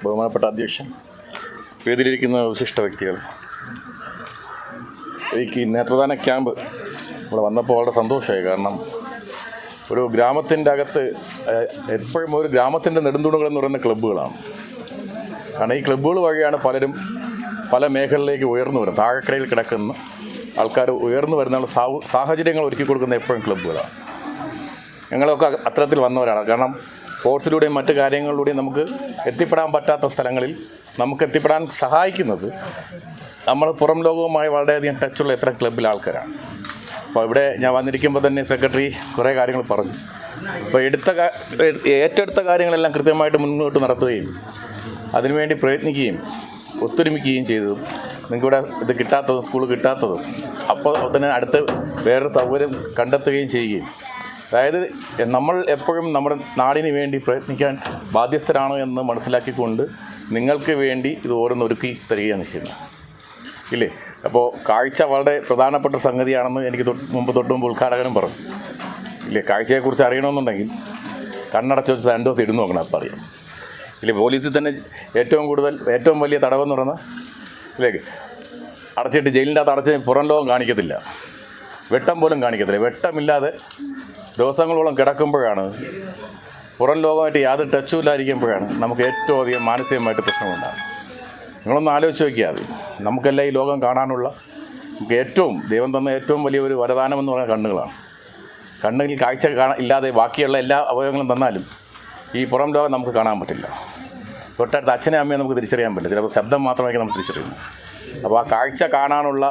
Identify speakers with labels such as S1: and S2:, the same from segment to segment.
S1: ബഹുമാനപ്പെട്ട അധ്യക്ഷൻ, വേദിയിലിരിക്കുന്ന വിശിഷ്ട വ്യക്തികൾ, എനിക്ക് നേത്രദാന ക്യാമ്പ് ഇവിടെ വന്നപ്പോൾ വളരെ സന്തോഷമായി. കാരണം ഒരു ഗ്രാമത്തിൻ്റെ അകത്ത് എപ്പോഴും ഒരു ഗ്രാമത്തിൻ്റെ നെടുന്തൂണുകൾ എന്ന് പറയുന്ന ക്ലബ്ബുകളാണ്. കാരണം ഈ ക്ലബ്ബുകൾ വഴിയാണ് പലരും പല മേഖലയിലേക്ക് ഉയർന്നു വരുന്നത്. താഴെക്കടയിൽ കിടക്കുന്ന ആൾക്കാർ ഉയർന്നു വരുന്ന സാഹചര്യങ്ങൾ ഒരുക്കി കൊടുക്കുന്ന എപ്പോഴും ക്ലബ്ബുകളാണ്. ഞങ്ങളൊക്കെ അത്തരത്തിൽ വന്നവരാണ്. കാരണം സ്പോർട്സിലൂടെയും മറ്റു കാര്യങ്ങളിലൂടെയും നമുക്ക് എത്തിപ്പെടാൻ പറ്റാത്ത സ്ഥലങ്ങളിൽ നമുക്ക് എത്തിപ്പെടാൻ സഹായിക്കുന്നത് നമ്മൾ പുറം ലോകവുമായി വളരെയധികം ടച്ചുള്ള എത്ര ക്ലബ്ബിലെ ആൾക്കാരാണ്. അപ്പോൾ ഇവിടെ ഞാൻ വന്നിരിക്കുമ്പോൾ തന്നെ സെക്രട്ടറി കുറേ കാര്യങ്ങൾ പറഞ്ഞു. അപ്പോൾ ഏറ്റെടുത്ത കാര്യങ്ങളെല്ലാം കൃത്യമായിട്ട് മുന്നോട്ട് നടത്തുകയും അതിനുവേണ്ടി പ്രയത്നിക്കുകയും ഒത്തൊരുമിക്കുകയും ചെയ്തതും നിങ്ങൾക്കിവിടെ ഇത് കിട്ടാത്തതും സ്കൂൾ കിട്ടാത്തതും അപ്പോൾ തന്നെ അടുത്ത് വേറൊരു സൗകര്യം കണ്ടെത്തുകയും ചെയ്യുകയും, അതായത് നമ്മൾ എപ്പോഴും നമ്മുടെ നാടിന് വേണ്ടി പ്രയത്നിക്കാൻ ബാധ്യസ്ഥരാണ് എന്ന് മനസ്സിലാക്കിക്കൊണ്ട് നിങ്ങൾക്ക് വേണ്ടി ഇത് ഓരോന്നൊരുക്കി തരികയാണ് ചെയ്യുന്നത്, ഇല്ലേ? അപ്പോൾ കാഴ്ച വളരെ പ്രധാനപ്പെട്ട സംഗതിയാണെന്ന് എനിക്ക് തൊട്ട് ഉദ്ഘാടകനും പറഞ്ഞു, ഇല്ലേ? കാഴ്ചയെക്കുറിച്ച് അറിയണമെന്നുണ്ടെങ്കിൽ കണ്ണടച്ച് വെച്ച് 2 ദിവസം ഇടുന്നു നോക്കണം, അപ്പം അറിയാം, ഇല്ലേ? പോലീസിൽ തന്നെ ഏറ്റവും വലിയ തടവെന്ന് പറയുന്നത്, ഇല്ലേ, അടച്ചിട്ട് ജയിലിൻ്റെ അകത്ത് അടച്ച് പുറം ലോകം കാണിക്കത്തില്ല, വെട്ടം പോലും കാണിക്കത്തില്ല. വെട്ടമില്ലാതെ ദിവസങ്ങളോളം കിടക്കുമ്പോഴാണ്, പുറം ലോകമായിട്ട് യാതൊരു ടച്ചും ഇല്ലാതിരിക്കുമ്പോഴാണ് നമുക്ക് ഏറ്റവും അധികം മാനസികമായിട്ട് പ്രശ്നമുണ്ടാകും. നിങ്ങളൊന്ന് ആലോചിച്ച് നോക്കിയാൽ മതി. നമുക്കെല്ലാം ഈ ലോകം കാണാനുള്ള നമുക്ക് ദൈവം തന്ന ഏറ്റവും വലിയൊരു വരദാനം എന്ന് പറയുന്ന കണ്ണുകളാണ്. കണ്ണുകളിൽ കാഴ്ച ഇല്ലാതെ ബാക്കിയുള്ള എല്ലാ അവയവങ്ങളും തന്നാലും ഈ പുറം ലോകം നമുക്ക് കാണാൻ പറ്റില്ല. തൊട്ടടുത്ത് അച്ഛനെ അമ്മയെ നമുക്ക് തിരിച്ചറിയാൻ പറ്റില്ല, ചിലപ്പോൾ ശബ്ദം മാത്രമായിരിക്കും നമുക്ക് തിരിച്ചറിയുന്നത്. അപ്പോൾ ആ കാഴ്ച കാണാനുള്ള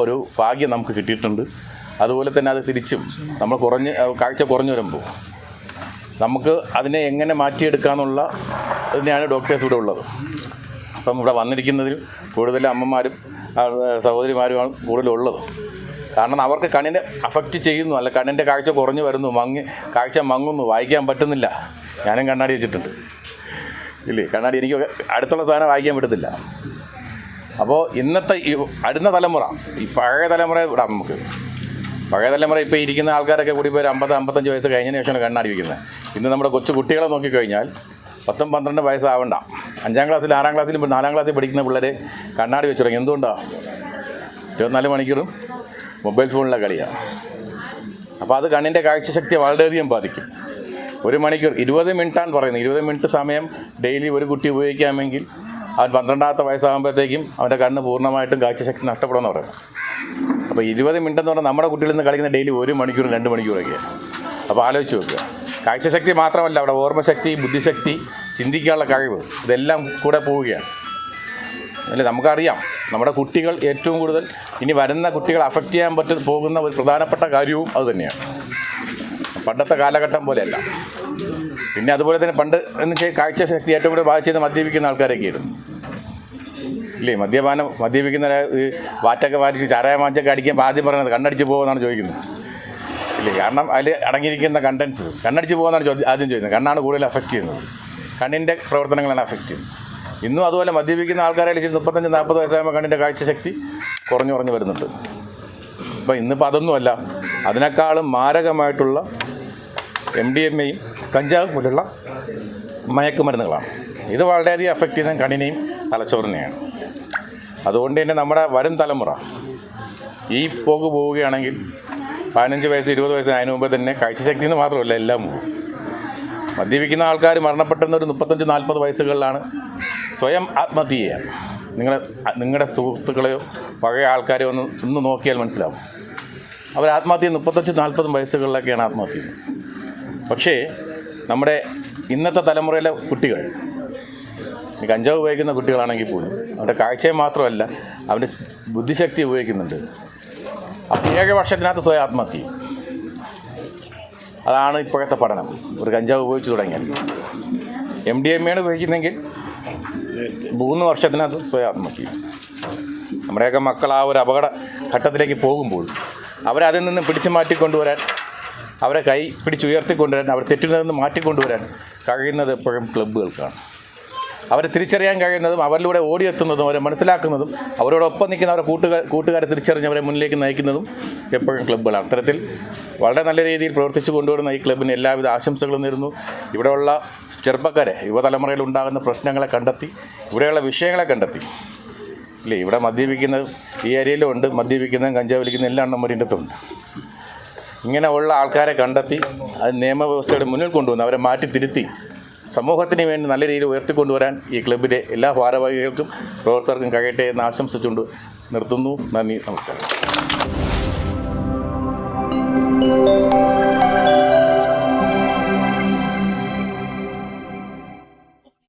S1: ഒരു ഭാഗ്യം നമുക്ക് കിട്ടിയിട്ടുണ്ട്. അതുപോലെ തന്നെ അത് തിരിച്ചും നമ്മൾ കാഴ്ച കുറഞ്ഞു വരുമ്പോൾ നമുക്ക് അതിനെ എങ്ങനെ മാറ്റിയെടുക്കാമെന്നുള്ള ഇതിനെയാണ് ഡോക്ടേഴ്സ് ഇവിടെ ഉള്ളത്. അപ്പം ഇവിടെ വന്നിരിക്കുന്നതിൽ കൂടുതൽ അമ്മമാരും സഹോദരിമാരുമാണ് കൂടുതലുള്ളത്. കാരണം അവർക്ക് കണ്ണിനെ അഫക്റ്റ് ചെയ്യുന്നു, അല്ല കണ്ണിൻ്റെ കാഴ്ച കുറഞ്ഞു വരുന്നു, കാഴ്ച മങ്ങുന്നു, വായിക്കാൻ പറ്റുന്നില്ല. ഞാനും കണ്ണാടി വെച്ചിട്ടുണ്ട്, ഇല്ലേ? കണ്ണാടി എനിക്ക് അടുത്തുള്ള സാധനം വായിക്കാൻ പറ്റത്തില്ല. അപ്പോൾ ഇന്നത്തെ അടുത്ത തലമുറ, ഈ പഴയ തലമുറ വിടാം നമുക്ക്. പഴയ തലമുറ ഇപ്പോൾ ഇരിക്കുന്ന ആൾക്കാരൊക്കെ കൂടി പോയി 50-55 വയസ്സ് കഴിഞ്ഞതിന് ശേഷമാണ് കണ്ണാടി വയ്ക്കുന്നത്. ഇന്ന് നമ്മുടെ കൊച്ചു കുട്ടികളെ നോക്കിക്കഴിഞ്ഞാൽ 10-12 വയസ്സാവണ്ട, 5ാം ക്ലാസ്സിൽ 6ാം ക്ലാസ്സിലും 4ാം ക്ലാസ്സിൽ പഠിക്കുന്ന പിള്ളേർ കണ്ണാടി വെച്ച് തുടങ്ങി. എന്തുകൊണ്ടാണ്? 24 മണിക്കൂറും മൊബൈൽ ഫോണിലെ കളിയാണ്. അപ്പോൾ അത് കണ്ണിൻ്റെ കാഴ്ചശക്തിയെ വളരെയധികം ബാധിക്കും. 1 മണിക്കൂർ 20 മിനിറ്റാണ് പറയുന്നത്. 20 മിനിറ്റ് സമയം ഡെയിലി ഒരു കുട്ടി ഉപയോഗിക്കാമെങ്കിൽ അവൻ 12ാമത്തെ വയസ്സാകുമ്പോഴത്തേക്കും അവൻ്റെ കണ്ണ് പൂർണ്ണമായിട്ടും കാഴ്ചശക്തി നഷ്ടപ്പെടുമെന്ന് പറയുന്നത്. അപ്പോൾ 20 മിനിറ്റ് എന്ന് പറഞ്ഞാൽ നമ്മുടെ കുട്ടികളിൽ നിന്ന് കളിക്കുന്ന ഡെയിലി 1 മണിക്കൂർ 2 മണിക്കൂറൊക്കെയാണ്. അപ്പോൾ ആലോചിച്ച് നോക്കുക. കാഴ്ചശക്തി മാത്രമല്ല, അവിടെ ഓർമ്മശക്തി, ബുദ്ധിശക്തി, ചിന്തിക്കാനുള്ള കഴിവ്, ഇതെല്ലാം കൂടെ പോവുകയാണ്, അല്ലേ? നമുക്കറിയാം നമ്മുടെ കുട്ടികൾ ഏറ്റവും കൂടുതൽ ഇനി വരുന്ന കുട്ടികളെ അഫക്റ്റ് ചെയ്യാൻ പോകുന്ന ഒരു പ്രധാനപ്പെട്ട കാര്യവും അതുതന്നെയാണ്. പണ്ടത്തെ കാലഘട്ടം പോലെയല്ല. പിന്നെ അതുപോലെ തന്നെ പണ്ട് എന്ന് വെച്ചാൽ കാഴ്ചശക്തി ഏറ്റവും കൂടുതൽ ബാധിച്ചത് മദ്യപിക്കുന്ന ആൾക്കാരൊക്കെ ആയിരുന്നു, ഇല്ലേ? മദ്യപിക്കുന്ന വാറ്റൊക്കെ വാരിച്ച് ചാരായ മാഞ്ചൊക്കെ അടിക്കാൻ ആദ്യം പറയുന്നത് കണ്ണടിച്ച് പോകുമെന്നാണ് ചോദിക്കുന്നത്, ഇല്ലേ? കാരണം അതിൽ അടങ്ങിയിരിക്കുന്ന കണ്ടൻസ് കണ്ണടിച്ച് പോകുമെന്നാണ് ആദ്യം ചോദിക്കുന്നത്. കണ്ണാണ് കൂടുതൽ അഫക്റ്റ് ചെയ്യുന്നത്, കണ്ണിൻ്റെ പ്രവർത്തനങ്ങളാണ് അഫക്റ്റ് ചെയ്യുന്നത്. ഇന്നും അതുപോലെ മദ്യപിക്കുന്ന ആൾക്കാരെ 35-40 വയസ്സാകുമ്പോൾ കണ്ണിൻ്റെ കാഴ്ചശക്തി കുറഞ്ഞു വരുന്നുണ്ട്. അപ്പോൾ ഇന്നിപ്പോൾ അതൊന്നുമല്ല, അതിനേക്കാളും മാരകമായിട്ടുള്ള MDMAയും കഞ്ചാവും പോലുള്ള മയക്കുമരുന്നുകളാണ്. ഇത് വളരെയധികം അഫക്റ്റ് ചെയ്യുന്ന കണ്ണിനെയും തലച്ചോറിനെയാണ്. അതുകൊണ്ട് തന്നെ നമ്മുടെ വരും തലമുറ ഈ പോവുകയാണെങ്കിൽ 15 വയസ്സ് 20 വയസ്സിന് അതിന് മുമ്പ് തന്നെ കാഴ്ചശക്തി എന്ന് മാത്രമല്ല എല്ലാം പോകും. മദ്യപിക്കുന്ന ആൾക്കാർ മരണപ്പെട്ടെന്ന ഒരു 35-40 വയസ്സുകളിലാണ് സ്വയം ആത്മഹത്യ ചെയ്യുക. നിങ്ങളുടെ സുഹൃത്തുക്കളെയോ പഴയ ആൾക്കാരെയോ ഒന്ന് നോക്കിയാൽ മനസ്സിലാവും. അവർ ആത്മഹത്യ 35-40 വയസ്സുകളിലൊക്കെയാണ് ആത്മഹത്യ ചെയ്യുന്നത്. പക്ഷേ നമ്മുടെ ഇന്നത്തെ തലമുറയിലെ കുട്ടികൾ, കഞ്ചാവ് ഉപയോഗിക്കുന്ന കുട്ടികളാണെങ്കിൽ പോലും അവരുടെ കാഴ്ചയെ മാത്രമല്ല അവൻ്റെ ബുദ്ധിശക്തി ഉപയോഗിക്കുന്നുണ്ട്. അപ്പോൾ 7 വർഷത്തിനകത്ത് സ്വയം ആത്മഹത്യ ചെയ്യും. അതാണ് ഇപ്പോഴത്തെ പഠനം. ഒരു കഞ്ചാവ് ഉപയോഗിച്ച് തുടങ്ങിയാൽ MDMA ഉപയോഗിക്കുന്നെങ്കിൽ 3 വർഷത്തിനകത്ത് സ്വയം ആത്മഹത്യ ചെയ്യും. നമ്മുടെയൊക്കെ മക്കൾ ആ ഒരു അപകട ഘട്ടത്തിലേക്ക് പോകുമ്പോൾ അവരതിൽ നിന്ന് പിടിച്ചു മാറ്റിക്കൊണ്ടുവരാൻ, അവരെ കൈ പിടിച്ചുയർത്തിക്കൊണ്ടുവരാൻ, അവർ തെറ്റിൽ നിന്ന് മാറ്റിക്കൊണ്ടുവരാൻ കഴിയുന്നത് എപ്പോഴും ക്ലബ്ബുകൾക്കാണ്. അവരെ തിരിച്ചറിയാൻ കഴിയുന്നതും അവരിലൂടെ ഓടിയെത്തുന്നതും അവരെ മനസ്സിലാക്കുന്നതും അവരോടൊപ്പം നിൽക്കുന്ന അവരെ കൂട്ടുകാരെ തിരിച്ചറിഞ്ഞവരെ മുന്നിലേക്ക് നയിക്കുന്നതും എപ്പോഴും ക്ലബ്ബുകളാണ്. അത്തരത്തിൽ വളരെ നല്ല രീതിയിൽ പ്രവർത്തിച്ചു കൊണ്ടുവരുന്ന ഈ ക്ലബ്ബിന് എല്ലാവിധ ആശംസകളും നേരുന്നു. ഇവിടെയുള്ള ചെറുപ്പക്കാരെ യുവതലമുറയിൽ ഉണ്ടാകുന്ന പ്രശ്നങ്ങളെ കണ്ടെത്തി ഇവിടെയുള്ള വിഷയങ്ങളെ കണ്ടെത്തി ഇല്ലേ. ഇവിടെ മദ്യപിക്കുന്നത് ഈ ഏരിയയിലും ഉണ്ട്, മദ്യപിക്കുന്നതും കഞ്ചാവ് വലിക്കുന്നതും എല്ലാം എണ്ണമരിൻ്റെ അടുത്തുണ്ട്. ഇങ്ങനെ ഉള്ള ആൾക്കാരെ കണ്ടെത്തി അത് നിയമവ്യവസ്ഥയുടെ മുന്നിൽ കൊണ്ടുവന്ന് അവരെ മാറ്റി തിരുത്തി സമൂഹത്തിന് വേണ്ടി നല്ല രീതിയിൽ ഉയർത്തിക്കൊണ്ടുവരാൻ ഈ ക്ലബിലെ എല്ലാ ഭാരവാഹികൾക്കും പ്രവർത്തകർക്കും കഴിയട്ടെ എന്ന് ആശംസിച്ചുകൊണ്ട് നിർത്തുന്നു. നന്ദി, നമസ്കാരം.